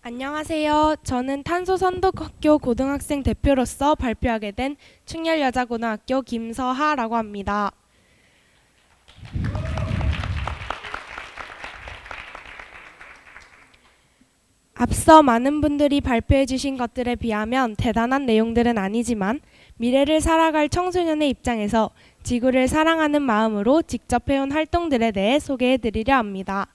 안녕하세요. 저는 탄소선덕학교 고등학생 대표로서 발표하게 된 충렬여자고등학교 김서하라고 합니다. 앞서 많은 분들이 발표해 주신 것들에 비하면 대단한 내용들은 아니지만 미래를 살아갈 청소년의 입장에서 지구를 사랑하는 마음으로 직접 해온 활동들에 대해 소개해 드리려 합니다.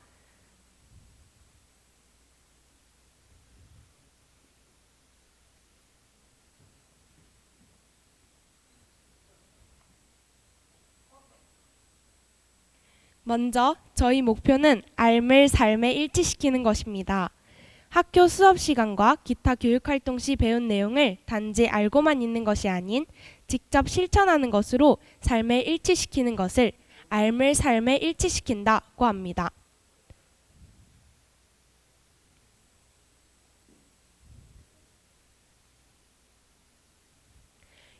먼저 저희 목표는 삶을 삶에 일치시키는 것입니다. 학교 수업 시간과 기타 교육활동 시 배운 내용을 단지 알고만 있는 것이 아닌 직접 실천하는 것으로 삶에 일치시키는 것을 삶을 삶에 일치시킨다고 합니다.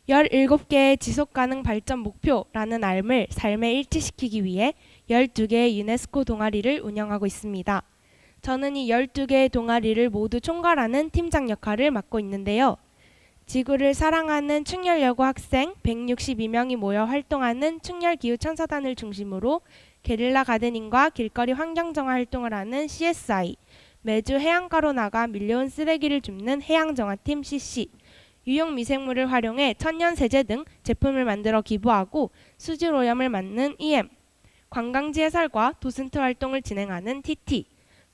17개의 지속가능 발전 목표라는 삶을 삶에 일치시키기 위해 12개의 유네스코 동아리를 운영하고 있습니다. 저는 이 12개의 동아리를 모두 총괄하는 팀장 역할을 맡고 있는데요. 지구를 사랑하는 충렬여고 학생 162명이 모여 활동하는 충렬기후천사단을 중심으로 게릴라 가드닝과 길거리 환경정화 활동을 하는 CSI, 매주 해안가로 나가 밀려온 쓰레기를 줍는 해양정화팀 CC, 유용미생물을 활용해 천연세제 등 제품을 만들어 기부하고 수질오염을 막는 EM, 관광지 해설과 도슨트 활동을 진행하는 TT,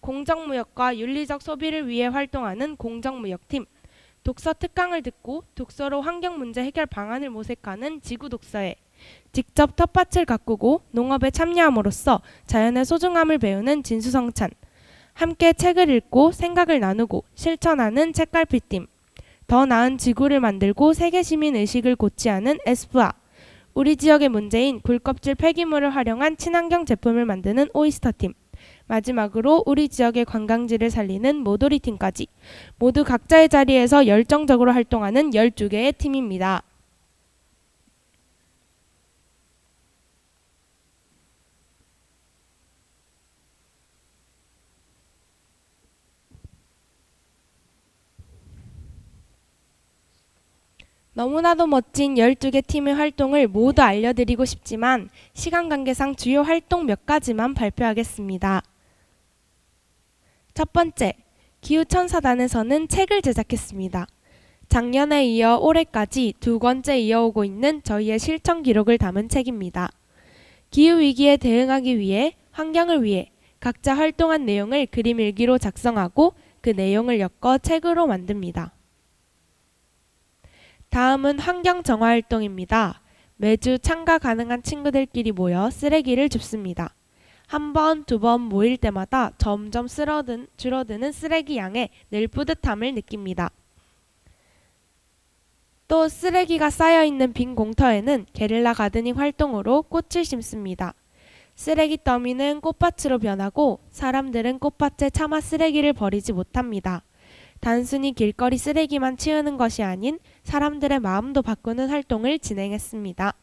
공정무역과 윤리적 소비를 위해 활동하는 공정무역팀, 독서 특강을 듣고 독서로 환경 문제 해결 방안을 모색하는 지구독서회, 직접 텃밭을 가꾸고 농업에 참여함으로써 자연의 소중함을 배우는 진수성찬, 함께 책을 읽고 생각을 나누고 실천하는 책갈피팀, 더 나은 지구를 만들고 세계시민 의식을 고취하는 에스쁘아, 우리 지역의 문제인 굴껍질 폐기물을 활용한 친환경 제품을 만드는 오이스터팀, 마지막으로 우리 지역의 관광지를 살리는 모도리팀까지 모두 각자의 자리에서 열정적으로 활동하는 12개의 팀입니다. 너무나도 멋진 12개 팀의 활동을 모두 알려드리고 싶지만 시간 관계상 주요 활동 몇 가지만 발표하겠습니다. 첫 번째, 기후천사단에서는 책을 제작했습니다. 작년에 이어 올해까지 2권째 이어오고 있는 저희의 실천 기록을 담은 책입니다. 기후위기에 대응하기 위해, 환경을 위해 각자 활동한 내용을 그림 일기로 작성하고 그 내용을 엮어 책으로 만듭니다. 다음은 환경정화 활동입니다. 매주 참가 가능한 친구들끼리 모여 쓰레기를 줍습니다. 한 번, 두 번 모일 때마다 점점 줄어드는 쓰레기 양에 늘 뿌듯함을 느낍니다. 또 쓰레기가 쌓여있는 빈 공터에는 게릴라 가드닝 활동으로 꽃을 심습니다. 쓰레기 더미는 꽃밭으로 변하고 사람들은 꽃밭에 차마 쓰레기를 버리지 못합니다. 단순히 길거리 쓰레기만 치우는 것이 아닌 사람들의 마음도 바꾸는 활동을 진행했습니다.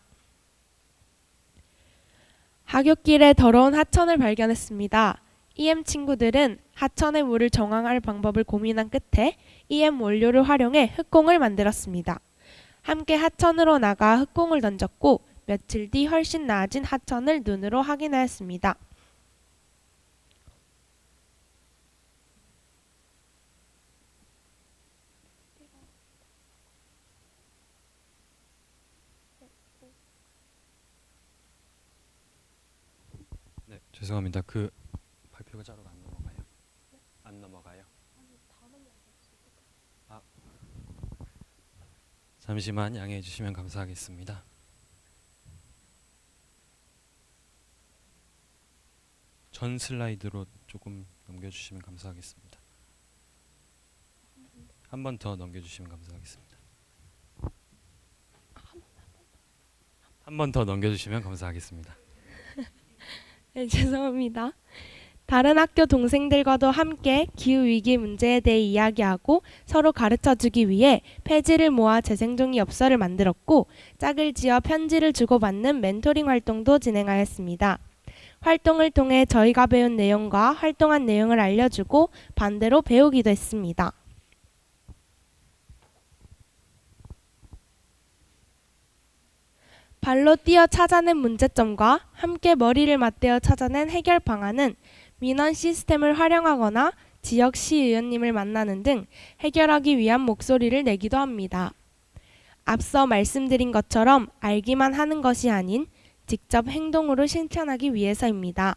하굣길에 더러운 하천을 발견했습니다. EM 친구들은 하천의 물을 정화할 방법을 고민한 끝에 EM 원료를 활용해 흙공을 만들었습니다. 함께 하천으로 나가 흙공을 던졌고 며칠 뒤 훨씬 나아진 하천을 눈으로 확인하였습니다. 네, 죄송합니다. 그 발표가 자료가 안 넘어가요. 안 넘어가요. 아, 잠시만 양해해 주시면 감사하겠습니다. 전 슬라이드로 조금 넘겨주시면 감사하겠습니다. 한 번 더 넘겨주시면 감사하겠습니다. 한 번 더 넘겨주시면 감사하겠습니다. 네, 죄송합니다. 다른 학교 동생들과도 함께 기후위기 문제에 대해 이야기하고 서로 가르쳐주기 위해 폐지를 모아 재생종이 엽서를 만들었고 짝을 지어 편지를 주고받는 멘토링 활동도 진행하였습니다. 활동을 통해 저희가 배운 내용과 활동한 내용을 알려주고 반대로 배우기도 했습니다. 발로 뛰어 찾아낸 문제점과 함께 머리를 맞대어 찾아낸 해결 방안은 민원 시스템을 활용하거나 지역 시의원님을 만나는 등 해결하기 위한 목소리를 내기도 합니다. 앞서 말씀드린 것처럼 알기만 하는 것이 아닌 직접 행동으로 실천하기 위해서입니다.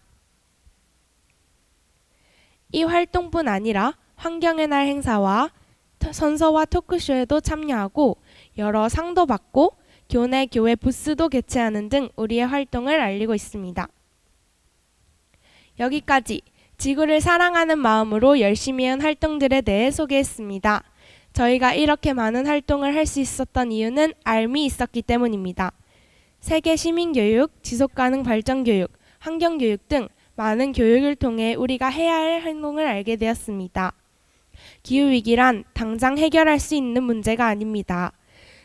이 활동뿐 아니라 환경의 날 행사와 선서와 토크쇼에도 참여하고 여러 상도 받고 교내 교회 부스도 개최하는 등 우리의 활동을 알리고 있습니다. 여기까지 지구를 사랑하는 마음으로 열심히 한 활동들에 대해 소개했습니다. 저희가 이렇게 많은 활동을 할 수 있었던 이유는 알미 있었기 때문입니다. 세계 시민교육, 지속가능 발전교육, 환경교육 등 많은 교육을 통해 우리가 해야 할 행동을 알게 되었습니다. 기후위기란 당장 해결할 수 있는 문제가 아닙니다.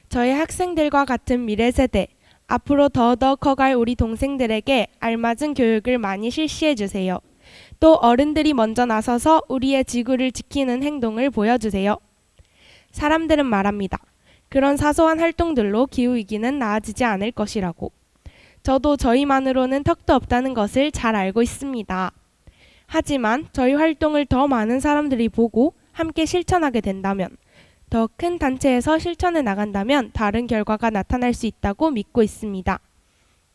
저희 학생들과 같은 미래 세대, 앞으로 더더 커갈 우리 동생들에게 알맞은 교육을 많이 실시해주세요. 또 어른들이 먼저 나서서 우리의 지구를 지키는 행동을 보여주세요. 사람들은 말합니다. 그런 사소한 활동들로 기후위기는 나아지지 않을 것이라고. 저도 저희만으로는 턱도 없다는 것을 잘 알고 있습니다. 하지만 저희 활동을 더 많은 사람들이 보고 함께 실천하게 된다면, 더 큰 단체에서 실천해 나간다면 다른 결과가 나타날 수 있다고 믿고 있습니다.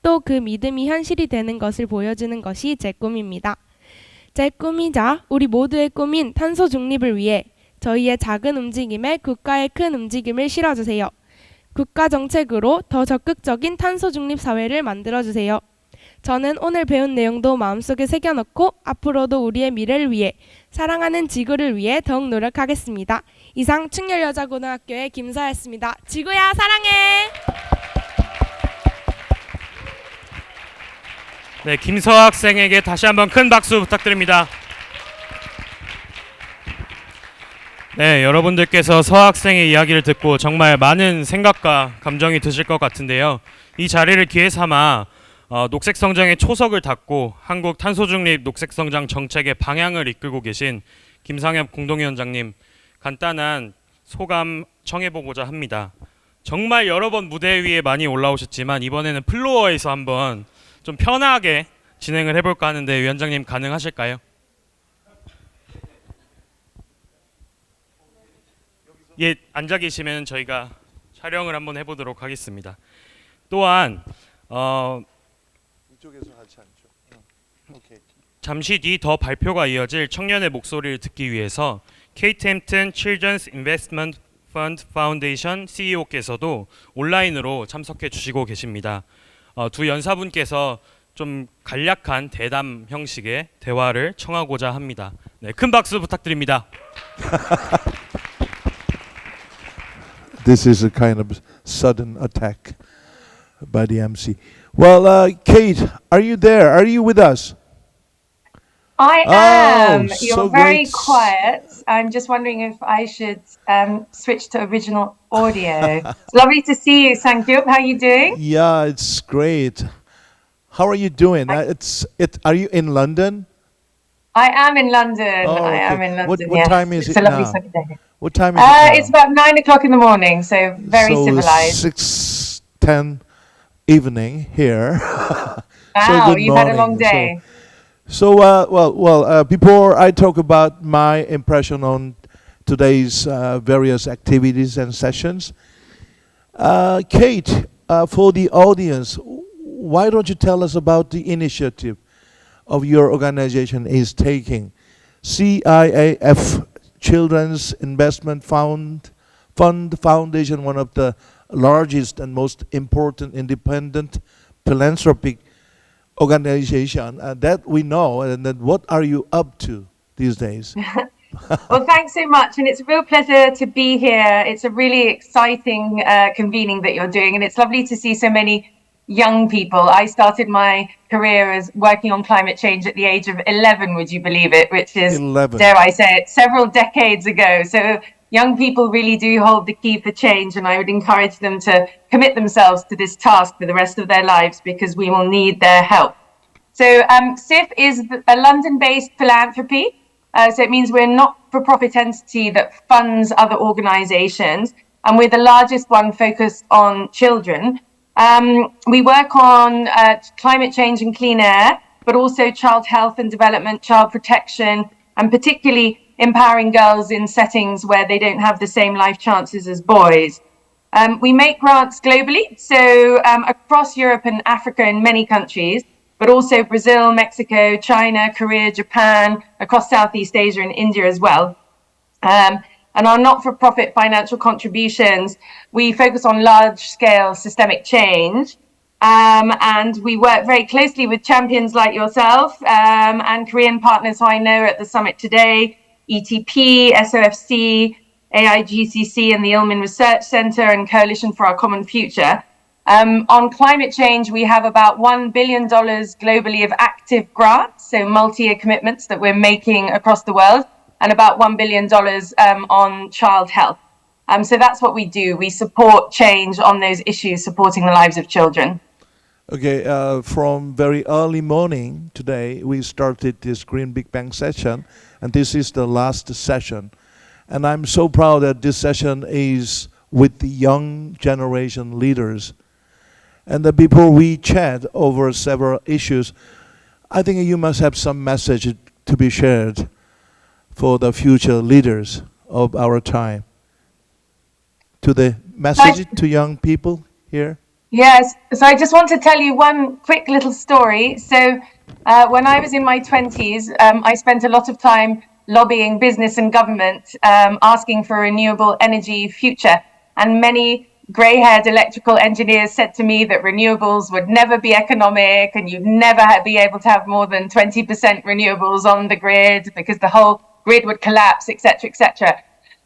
또 그 믿음이 현실이 되는 것을 보여주는 것이 제 꿈입니다. 제 꿈이자 우리 모두의 꿈인 탄소 중립을 위해 저희의 작은 움직임에 국가의 큰 움직임을 실어주세요. 국가 정책으로 더 적극적인 탄소 중립 사회를 만들어주세요. 저는 오늘 배운 내용도 마음속에 새겨넣고 앞으로도 우리의 미래를 위해 사랑하는 지구를 위해 더욱 노력하겠습니다. 이상 충렬여자고등학교의 김서아였습니다. 지구야 사랑해! 네, 김서아 학생에게 다시 한번 큰 박수 부탁드립니다. 네, 여러분들께서 서아 학생의 이야기를 듣고 정말 많은 생각과 감정이 드실 것 같은데요. 이 자리를 기회 삼아 녹색성장의 초석을 닫고 한국 탄소중립 녹색성장 정책의 방향을 이끌고 계신 김상엽 공동위원장님 간단한 소감 청해보고자 합니다. 정말 여러 번 무대 위에 많이 올라오셨지만 이번에는 플로어에서 한번 좀 편하게 진행을 해볼까 하는데 위원장님 가능하실까요? 예, 앉아 계시면 저희가 촬영을 한번 해보도록 하겠습니다. 또한 이쪽에서 하지 않죠. 오케이. 잠시 뒤 더 발표가 이어질 청년의 목소리를 듣기 위해서 케이트 햄튼 Children's Investment Fund Foundation CEO께서도 온라인으로 참석해 주시고 계십니다. 두 연사분께서 좀 간략한 대담 형식의 대화를 청하고자 합니다. 네, 큰 박수 부탁드립니다. This is a kind of sudden attack by the MC. Well, Kate, are you there? Are you with us? I Oh, am. so You're very great. quiet. I'm just wondering if I should switch to original audio. It's lovely to see you, Sankyup. How are you doing? Yeah, it's great. How are you doing? Are you in London? I am in London. Oh, I am okay. in London. What yes. time is it's it a lovely now? sunny day. What time is it now? It's about 9 o'clock in the morning, so very so civilized. 6:10 evening here. Wow, good you've had a long morning. day. Before I talk about my impression on today's various activities and sessions, Kate, for the audience, why don't you tell us about the initiative of your organization is taking? CIAF, Children's Investment Fund Foundation, one of the largest and most important independent philanthropic organization that we know, and then what are you up to these days? Well, thanks so much. And it's a real pleasure to be here. It's a really exciting convening that you're doing. And it's lovely to see so many young people. I started my career as working on climate change at the age of 11, would you believe it? Which is, 11. dare I say it, several decades ago. So young people really do hold the key for change. And I would encourage them to commit themselves to this task for the rest of their lives because we will need their help. So SIF is a London-based philanthropy. So it means we're a not-for-profit entity that funds other organizations, and we're the largest one focused on children. We work on climate change and clean air, but also child health and development, child protection, and particularly empowering girls in settings where they don't have the same life chances as boys. We make grants globally, so across Europe and Africa in many countries, but also Brazil, Mexico, China, Korea, Japan, across Southeast Asia and India as well. And our not-for-profit financial contributions, we focus on large-scale systemic change. And we work very closely with champions like yourself and Korean partners who I know are at the summit today, ETP, SOFC, AIGCC, and the Ilmin Research Center and Coalition for Our Common Future. On climate change, we have about $1 billion globally of active grants, so multi-year commitments that we're making across the world, and about $1 billion on child health. So that's what we do. We support change on those issues, supporting the lives of children. Okay, from very early morning today, we started this Green Big Bang session, and this is the last session. And I'm so proud that this session is with the young generation leaders. And before we chat over several issues, I think you must have some message to be shared for the future leaders of our time. To the message to young people here? Yes, so I just want to tell you one quick little story. So when I was in my 20s, I spent a lot of time lobbying business and government, asking for a renewable energy future. And many grey-haired electrical engineers said to me that renewables would never be economic and you'd never be able to have more than 20% renewables on the grid because the whole grid would collapse, etc., etc.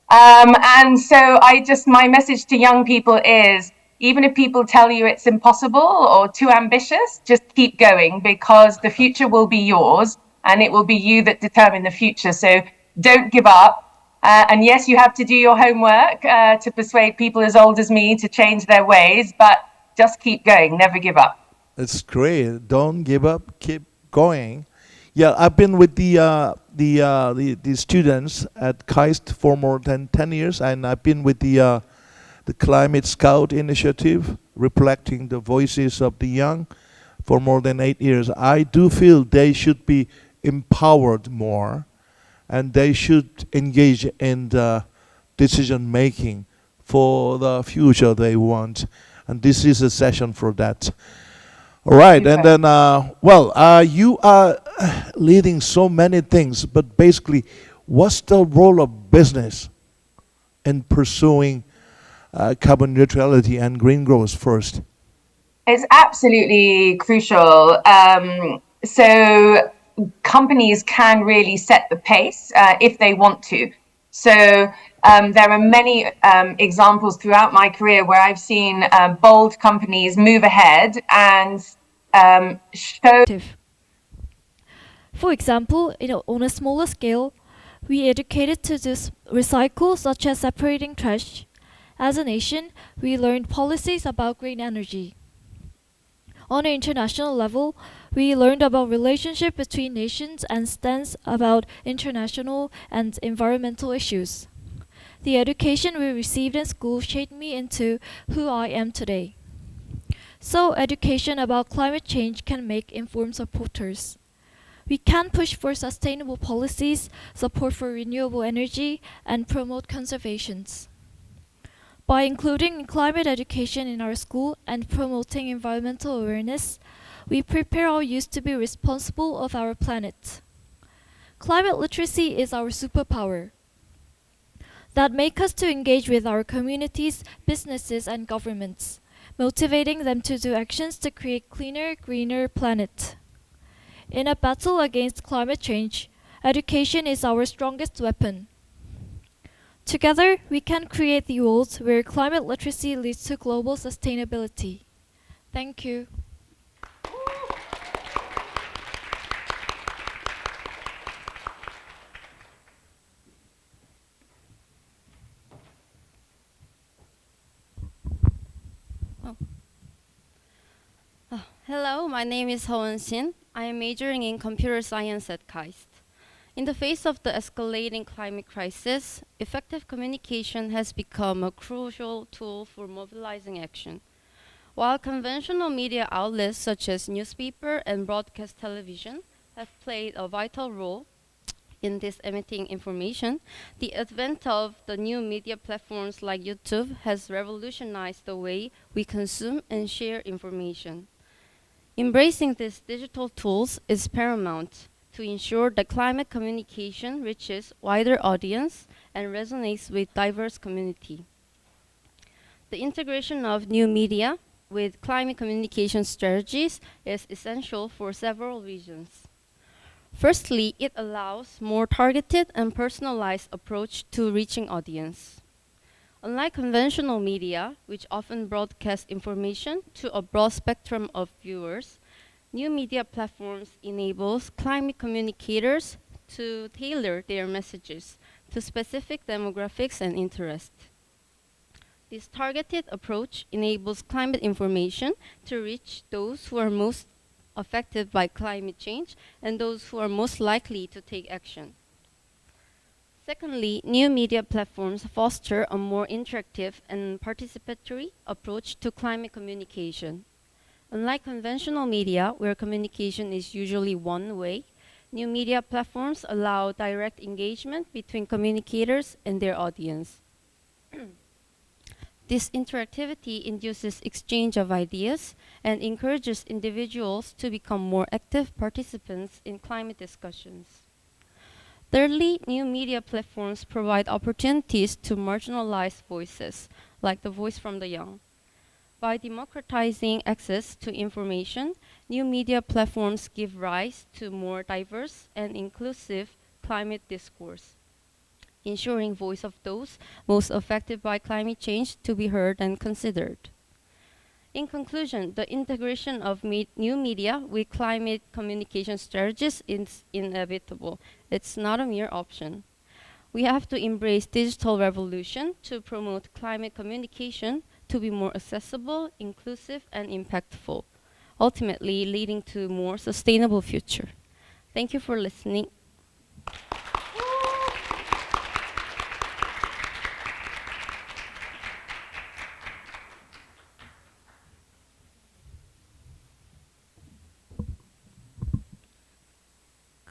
And so my message to young people is, even if people tell you it's impossible or too ambitious, just keep going, because the future will be yours and it will be you that determine the future. So don't give up. And yes, you have to do your homework to persuade people as old as me to change their ways, but just keep going, never give up. It's great. Don't give up. Keep going. Yeah, I've been with the students at KAIST for more than 10 years, and I've been with the Climate Scout initiative, reflecting the voices of the young, for more than 8 years. I do feel they should be empowered more, and they should engage in the decision making for the future they want. And this is a session for that. All right, and then, you are leading so many things, but basically, what's the role of business in pursuing carbon neutrality and green growth first? It's absolutely crucial. So companies can really set the pace if they want to. So there are many examples throughout my career where I've seen bold companies move ahead and show. For example, on a smaller scale, we educated to recycle, such as separating trash. As a nation, we learned policies about green energy. On an international level, we learned about relationship between nations and stance about international and environmental issues. The education we received in school shaped me into who I am today. So education about climate change can make informed supporters. We can push for sustainable policies, support for renewable energy, and promote conservations. By including climate education in our school and promoting environmental awareness, we prepare our youth to be responsible of our planet. Climate literacy is our superpower that makes us to engage with our communities, businesses, and governments, motivating them to do actions to create cleaner, greener planet. In a battle against climate change, education is our strongest weapon. Together, we can create the world where climate literacy leads to global sustainability. Thank you. Hello, my name is Hoen Shin. I am majoring in computer science at KAIST. In the face of the escalating climate crisis, effective communication has become a crucial tool for mobilizing action. While conventional media outlets such as newspaper and broadcast television have played a vital role in disseminating information, the advent of the new media platforms like YouTube has revolutionized the way we consume and share information. Embracing these digital tools is paramount to ensure that climate communication reaches wider audience and resonates with diverse community. The integration of new media with climate communication strategies is essential for several reasons. Firstly, it allows more targeted and personalized approach to reaching audience. Unlike conventional media, which often broadcast information to a broad spectrum of viewers, new media platforms enables climate communicators to tailor their messages to specific demographics and interests. This targeted approach enables climate information to reach those who are most affected by climate change and those who are most likely to take action. Secondly, new media platforms foster a more interactive and participatory approach to climate communication. Unlike conventional media, where communication is usually one way, new media platforms allow direct engagement between communicators and their audience. This interactivity induces exchange of ideas and encourages individuals to become more active participants in climate discussions. Thirdly, new media platforms provide opportunities to marginalized voices, like the Voice from the Young. By democratizing access to information, new media platforms give rise to more diverse and inclusive climate discourse, ensuring voice of those most affected by climate change to be heard and considered. In conclusion, the integration of new media with climate communication strategies is inevitable. It's not a mere option. We have to embrace digital revolution to promote climate communication to be more accessible, inclusive, and impactful, ultimately leading to a more sustainable future. Thank you for listening.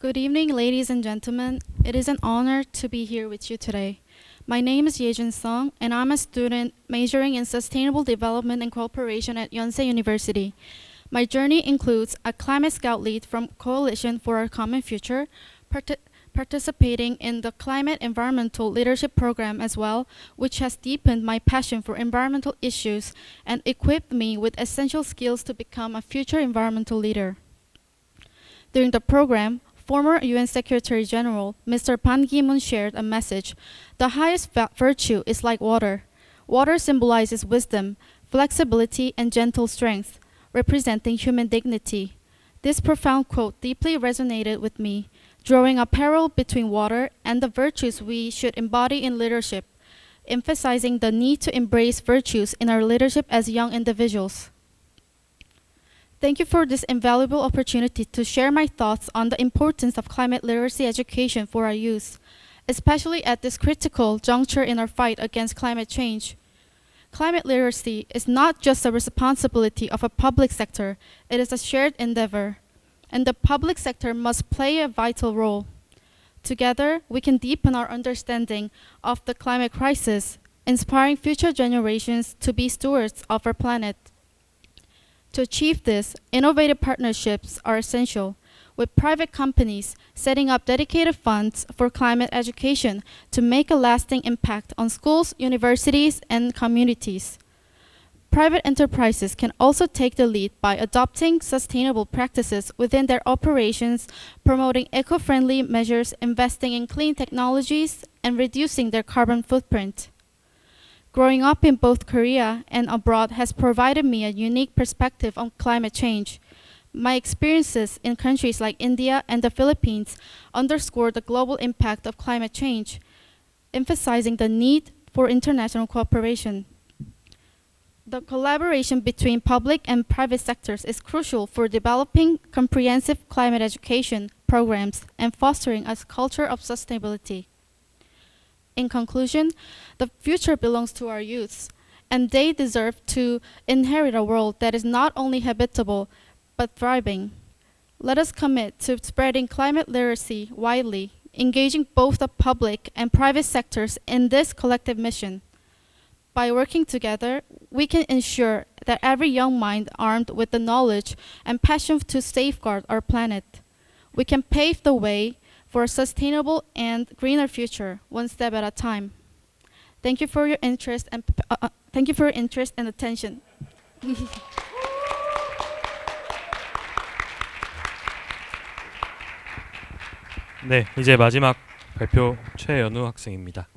Good evening, ladies and gentlemen. It is an honor to be here with you today. My name is Yejun Sung, and I'm a student majoring in Sustainable Development and Cooperation at Yonsei University. My journey includes a climate scout lead from Coalition for Our Common Future, participating in the Climate Environmental Leadership Program as well, which has deepened my passion for environmental issues and equipped me with essential skills to become a future environmental leader. During the program, former UN Secretary General Mr. Ban Ki-moon shared a message: the highest virtue is like water. Water symbolizes wisdom, flexibility, and gentle strength, representing human dignity. This profound quote deeply resonated with me, drawing a parallel between water and the virtues we should embody in leadership, emphasizing the need to embrace virtues in our leadership as young individuals. Thank you for this invaluable opportunity to share my thoughts on the importance of climate literacy education for our youth, especially at this critical juncture in our fight against climate change. Climate literacy is not just a responsibility of a public sector, it is a shared endeavor, and the public sector must play a vital role. Together, we can deepen our understanding of the climate crisis, inspiring future generations to be stewards of our planet. To achieve this, innovative partnerships are essential, with private companies setting up dedicated funds for climate education to make a lasting impact on schools, universities, and communities. Private enterprises can also take the lead by adopting sustainable practices within their operations, promoting eco-friendly measures, investing in clean technologies, and reducing their carbon footprint. Growing up in both Korea and abroad has provided me a unique perspective on climate change. My experiences in countries like India and the Philippines underscore the global impact of climate change, emphasizing the need for international cooperation. The collaboration between public and private sectors is crucial for developing comprehensive climate education programs and fostering a culture of sustainability. In conclusion, the future belongs to our youths, and they deserve to inherit a world that is not only habitable, but thriving. Let us commit to spreading climate literacy widely, engaging both the public and private sectors in this collective mission. By working together, we can ensure that every young mind armed with the knowledge and passion to safeguard our planet, we can pave the way for a sustainable and greener future, one step at a time. Thank you for your interest and attention. 네, 이제 마지막 발표 최연우 학생입니다.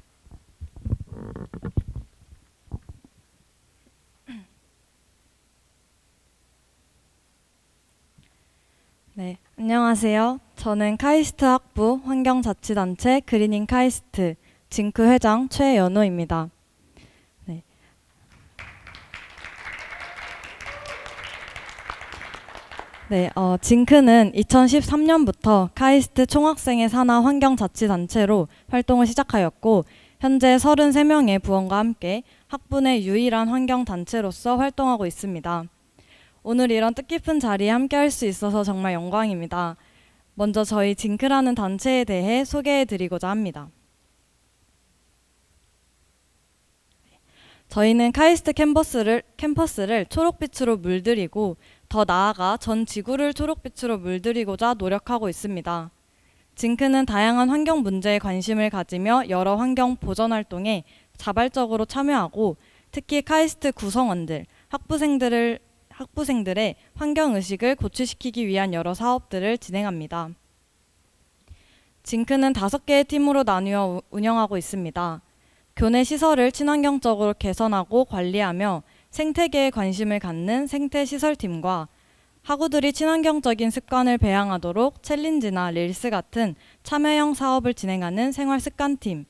네, 안녕하세요. 저는 카이스트 학부 환경자치단체 그린인 카이스트 징크 회장 최연우입니다. 네. 네, 징크는 2013년부터 카이스트 총학생회 산하 환경자치단체로 활동을 시작하였고 현재 33명의 부원과 함께 학부 내 유일한 환경단체로서 활동하고 있습니다. 오늘 이런 뜻깊은 자리에 함께 할 수 있어서 정말 영광입니다. 먼저 저희 징크라는 단체에 대해 소개해 드리고자 합니다. 저희는 카이스트 캠퍼스를 초록빛으로 물들이고 더 나아가 전 지구를 초록빛으로 물들이고자 노력하고 있습니다. 징크는 다양한 환경 문제에 관심을 가지며 여러 환경 보전 활동에 자발적으로 참여하고 특히 카이스트 구성원들, 학부생들의 환경의식을 고취시키기 위한 여러 사업들을 진행합니다. 징크는 5개의 팀으로 나누어 운영하고 있습니다. 교내 시설을 친환경적으로 개선하고 관리하며 생태계에 관심을 갖는 생태시설팀과 학우들이 친환경적인 습관을 배양하도록 챌린지나 릴스 같은 참여형 사업을 진행하는 생활습관팀,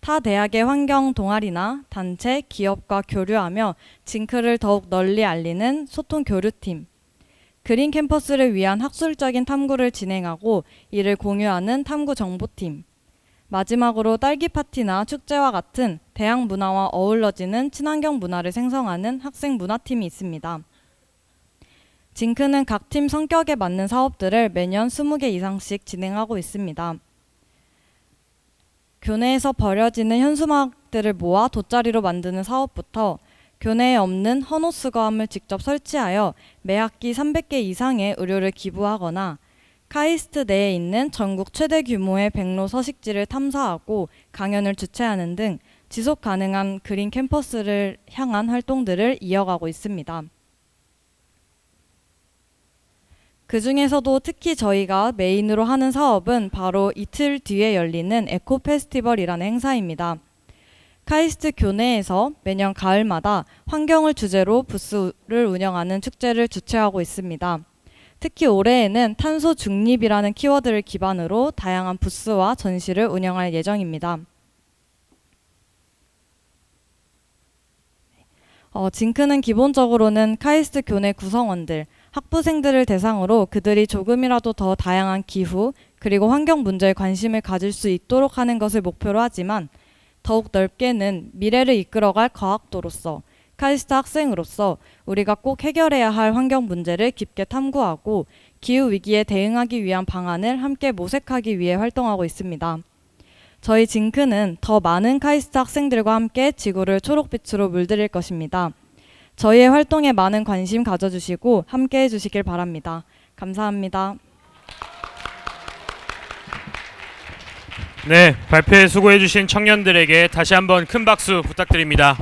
타 대학의 환경 동아리나 단체, 기업과 교류하며 징크를 더욱 널리 알리는 소통 교류팀, 그린 캠퍼스를 위한 학술적인 탐구를 진행하고 이를 공유하는 탐구 정보팀, 마지막으로 딸기 파티나 축제와 같은 대학 문화와 어우러지는 친환경 문화를 생성하는 학생 문화팀이 있습니다. 징크는 각 팀 성격에 맞는 사업들을 매년 20개 이상씩 진행하고 있습니다. 교내에서 버려지는 현수막들을 모아 돗자리로 만드는 사업부터 교내에 없는 헌옷수거함을 직접 설치하여 매 학기 300개 이상의 의료를 기부하거나 카이스트 내에 있는 전국 최대 규모의 백로 서식지를 탐사하고 강연을 주최하는 등 지속 가능한 그린 캠퍼스를 향한 활동들을 이어가고 있습니다. 그 중에서도 특히 저희가 메인으로 하는 사업은 바로 이틀 뒤에 열리는 에코 페스티벌이라는 행사입니다. 카이스트 교내에서 매년 가을마다 환경을 주제로 부스를 운영하는 축제를 주최하고 있습니다. 특히 올해에는 탄소 중립이라는 키워드를 기반으로 다양한 부스와 전시를 운영할 예정입니다. 징크는 기본적으로는 카이스트 교내 구성원들, 학부생들을 대상으로 그들이 조금이라도 더 다양한 기후 그리고 환경 문제에 관심을 가질 수 있도록 하는 것을 목표로 하지만 더욱 넓게는 미래를 이끌어갈 과학도로서 카이스트 학생으로서 우리가 꼭 해결해야 할 환경 문제를 깊게 탐구하고 기후위기에 대응하기 위한 방안을 함께 모색하기 위해 활동하고 있습니다. 저희 징크는 더 많은 카이스트 학생들과 함께 지구를 초록빛으로 물들일 것입니다. 저희의 활동에 많은 관심 가져주시고 함께 해주시길 바랍니다. 감사합니다. 네, 발표에 수고해주신 청년들에게 다시 한번 큰 박수 부탁드립니다.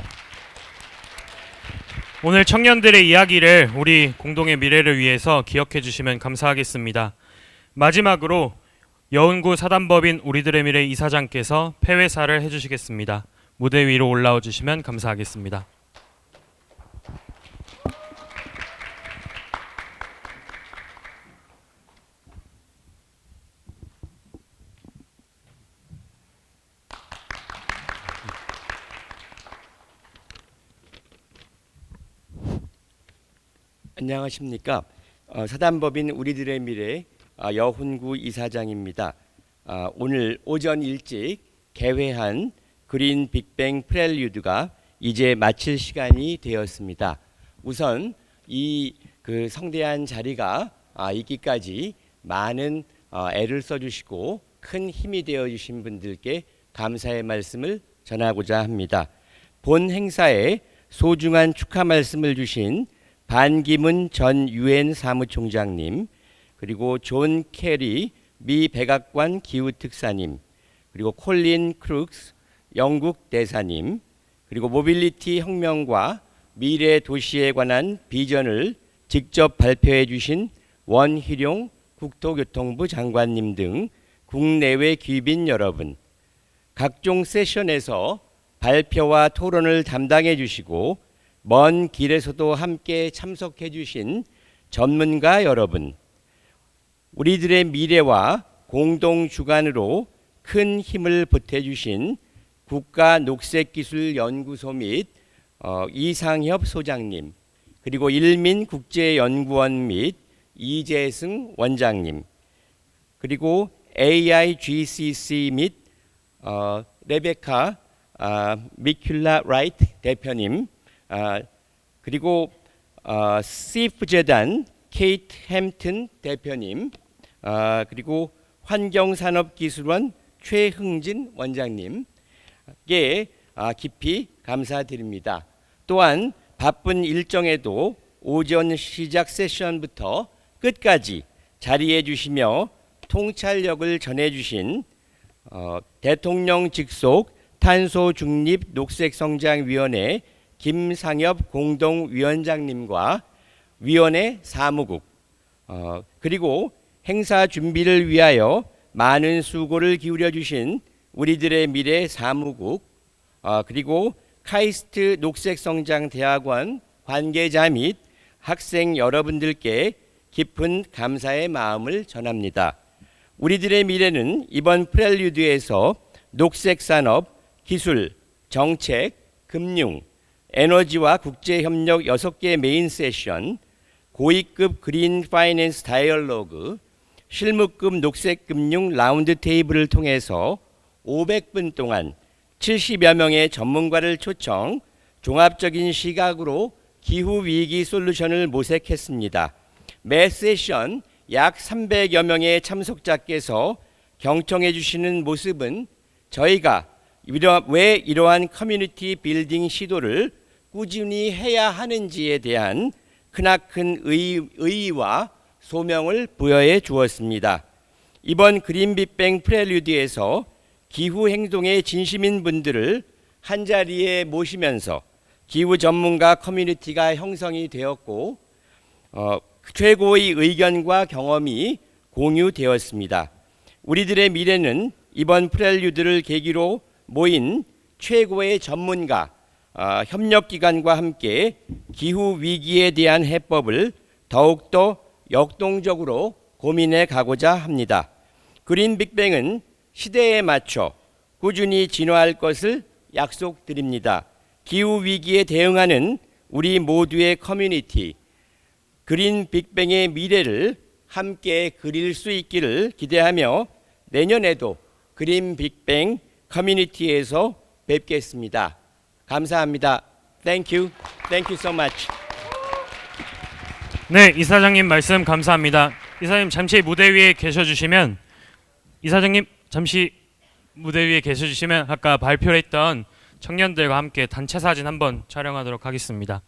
오늘 청년들의 이야기를 우리 공동의 미래를 위해서 기억해 주시면 감사하겠습니다. 마지막으로 여운구 사단법인 우리들의 미래 이사장께서 폐회사를 해주시겠습니다. 무대 위로 올라와 주시면 감사하겠습니다. 안녕하십니까. 사단법인 우리들의 미래 여훈구 이사장입니다. 오늘 오전 일찍 개회한 그린 빅뱅 프렐류드가 이제 마칠 시간이 되었습니다. 우선 이 그 성대한 자리가 있기까지 많은 애를 써주시고 큰 힘이 되어주신 분들께 감사의 말씀을 전하고자 합니다. 본 행사에 소중한 축하 말씀을 주신 반기문 전 유엔 사무총장님, 그리고 존 캐리 미 백악관 기후특사님, 그리고 콜린 크룩스 영국 대사님, 그리고 모빌리티 혁명과 미래 도시에 관한 비전을 직접 발표해 주신 원희룡 국토교통부 장관님 등 국내외 귀빈 여러분, 각종 세션에서 발표와 토론을 담당해 주시고 먼 길에서도 함께 참석해 주신 전문가 여러분, 우리들의 미래와 공동 주관으로 큰 힘을 보태 주신 국가녹색기술연구소 및 이상협 소장님, 그리고 일민국제연구원 및 이재승 원장님, 그리고 AIGCC 및 레베카 미큘라 라이트 대표님, 그리고 시프재단 케이트 햄튼 대표님, 그리고 환경산업기술원 최흥진 원장님께 깊이 감사드립니다. 또한 바쁜 일정에도 오전 시작 세션부터 끝까지 자리해 주시며 통찰력을 전해주신 대통령 직속 탄소중립 녹색성장위원회 김상엽 공동위원장님과 위원회 사무국, 그리고 행사 준비를 위하여 많은 수고를 기울여 주신 우리들의 미래 사무국, 그리고 카이스트 녹색성장대학원 관계자 및 학생 여러분들께 깊은 감사의 마음을 전합니다. 우리들의 미래는 이번 프렐류드에서 녹색산업, 기술, 정책, 금융, 에너지와 국제협력 6개 메인 세션, 고위급 그린 파이낸스 다이얼로그, 실무급 녹색금융 라운드 테이블을 통해서 500분 동안 70여 명의 전문가를 초청, 종합적인 시각으로 기후위기 솔루션을 모색했습니다. 매 세션 약 300여 명의 참석자께서 경청해 주시는 모습은 저희가 왜 이러한 커뮤니티 빌딩 시도를 꾸준히 해야 하는지에 대한 크나큰 의의와 소명을 부여해 주었습니다. 이번 그린 빅뱅 프렐류드에서 기후 행동에 진심인 분들을 한자리에 모시면서 기후 전문가 커뮤니티가 형성이 되었고 최고의 의견과 경험이 공유되었습니다. 우리들의 미래는 이번 프렐류드를 계기로 모인 최고의 전문가, 협력기관과 함께 기후 위기에 대한 해법을 더욱더 역동적으로 고민해 가고자 합니다. 그린 빅뱅은 시대에 맞춰 꾸준히 진화할 것을 약속드립니다. 기후 위기에 대응하는 우리 모두의 커뮤니티, 그린 빅뱅의 미래를 함께 그릴 수 있기를 기대하며 내년에도 그린 빅뱅 커뮤니티에서 뵙겠습니다. 감사합니다. Thank you. Thank you so much. 네, 이사장님 말씀 감사합니다. 이사장님 잠시 무대 위에 계셔주시면, 이사장님 잠시 무대 위에 계셔주시면 아까 발표했던 청년들과 함께 단체 사진 한번 촬영하도록 하겠습니다.